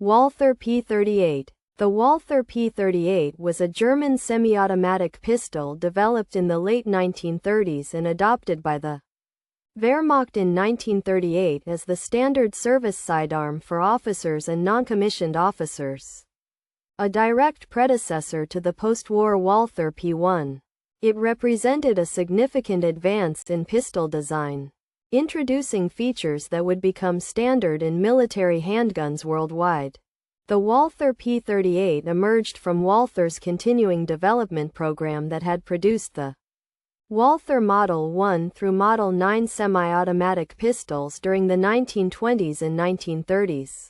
Walther P38. The Walther P38 was a German semi-automatic pistol developed in the late 1930s and adopted by the Wehrmacht in 1938 as the standard service sidearm for officers and non-commissioned officers. A direct predecessor to the post-war Walther P1. It represented a significant advance in pistol design, introducing features that would become standard in military handguns worldwide. The Walther P38 emerged from Walther's continuing development program that had produced the Walther Model 1 through Model 9 semi-automatic pistols during the 1920s and 1930s.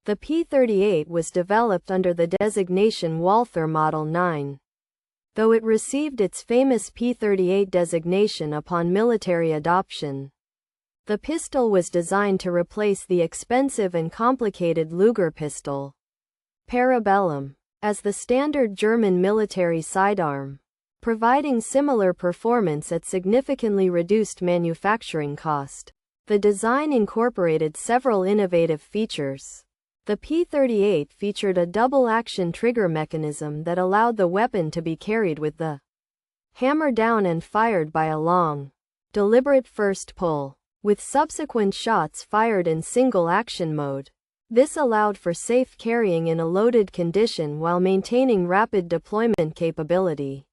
The P38 was developed under the designation Walther Model 9. Though it received its famous P38 designation upon military adoption, the pistol was designed to replace the expensive and complicated Luger pistol, Parabellum, as the standard German military sidearm, providing similar performance at significantly reduced manufacturing cost. The design incorporated several innovative features. The P38 featured a double-action trigger mechanism that allowed the weapon to be carried with the hammer down and fired by a long, deliberate first pull, with subsequent shots fired in single-action mode. This allowed for safe carrying in a loaded condition while maintaining rapid deployment capability.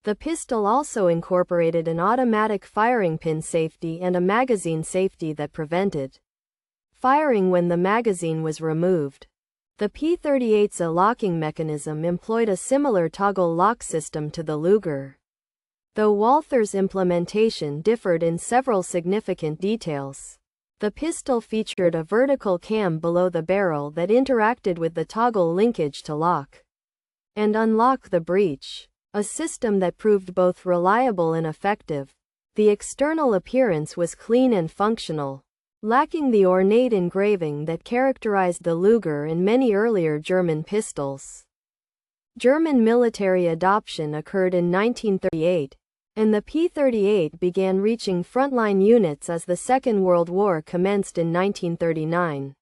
The pistol also incorporated an automatic firing pin safety and a magazine safety that prevented firing when the magazine was removed. The P38's locking mechanism employed a similar toggle lock system to the Luger, though Walther's implementation differed in several significant details. The pistol featured a vertical cam below the barrel that interacted with the toggle linkage to lock and unlock the breech, a system that proved both reliable and effective. The external appearance was clean and functional, lacking the ornate engraving that characterized the Luger and many earlier German pistols. German military adoption occurred in 1938, and the P38 began reaching frontline units as the Second World War commenced in 1939.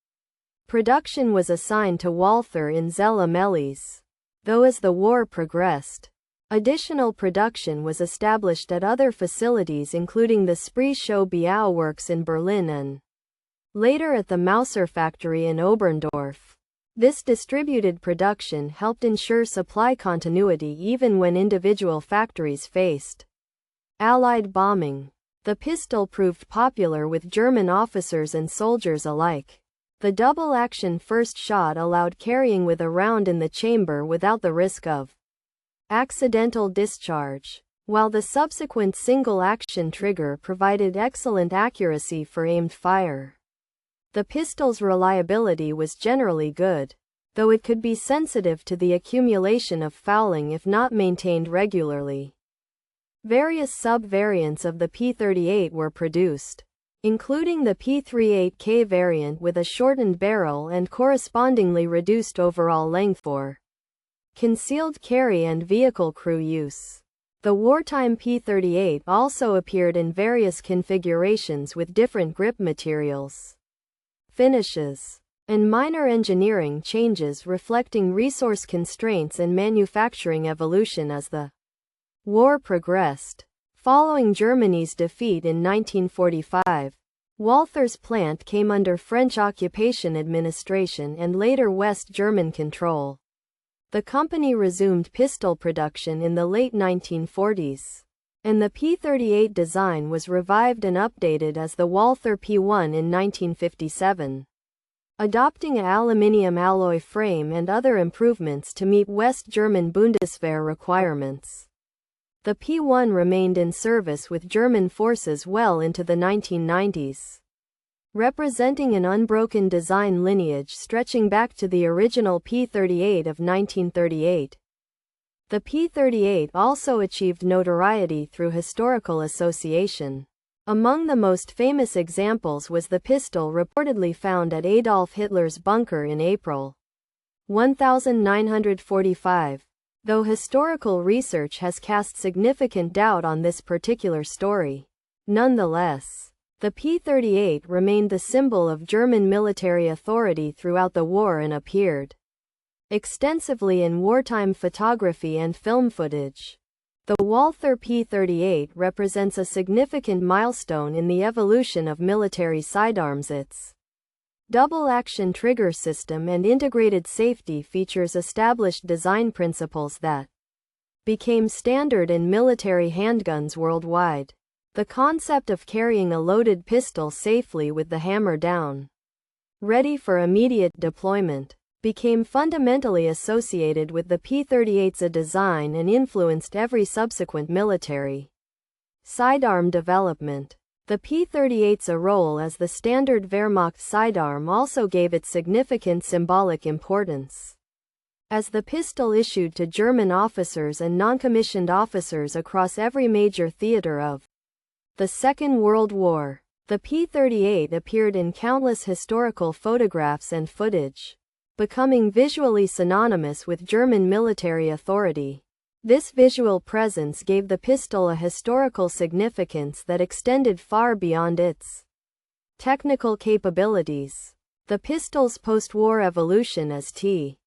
Production was assigned to Walther in Zella-Mehlis, though as the war progressed, additional production was established at other facilities including the Spree-Show-Biau works in Berlin and later at the Mauser factory in Oberndorf. This distributed production helped ensure supply continuity even when individual factories faced Allied bombing. The pistol proved popular with German officers and soldiers alike. The double-action first shot allowed carrying with a round in the chamber without the risk of accidental discharge, while the subsequent single-action trigger provided excellent accuracy for aimed fire. The pistol's reliability was generally good, though it could be sensitive to the accumulation of fouling if not maintained regularly. Various sub-variants of the P38 were produced, including the P38K variant with a shortened barrel and correspondingly reduced overall length for concealed carry and vehicle crew use. The wartime P38 also appeared in various configurations with different grip materials, finishes, and minor engineering changes reflecting resource constraints and manufacturing evolution as the war progressed. Following Germany's defeat in 1945, Walther's plant came under French occupation administration and later West German control. The company resumed pistol production in the late 1940s, and the P38 design was revived and updated as the Walther P1 in 1957, adopting an aluminium alloy frame and other improvements to meet West German Bundeswehr requirements. The P1 remained in service with German forces well into the 1990s, representing an unbroken design lineage stretching back to the original P38 of 1938. The P38 also achieved notoriety through historical association. Among the most famous examples was the pistol reportedly found at Adolf Hitler's bunker in April 1945. Though historical research has cast significant doubt on this particular story, nonetheless, The P38 remained the symbol of German military authority throughout the war and appeared extensively in wartime photography and film footage. The Walther P38 represents a significant milestone in the evolution of military sidearms. Its double-action trigger system and integrated safety features established design principles that became standard in military handguns worldwide. The concept of carrying a loaded pistol safely with the hammer down, ready for immediate deployment, became fundamentally associated with the P38's design and influenced every subsequent military sidearm development. The P38's role as the standard Wehrmacht sidearm also gave it significant symbolic importance, as the pistol issued to German officers and non-commissioned officers across every major theater of the Second World War. The P38 appeared in countless historical photographs and footage, becoming visually synonymous with German military authority. This visual presence gave the pistol a historical significance that extended far beyond its technical capabilities. The pistol's post-war evolution as T.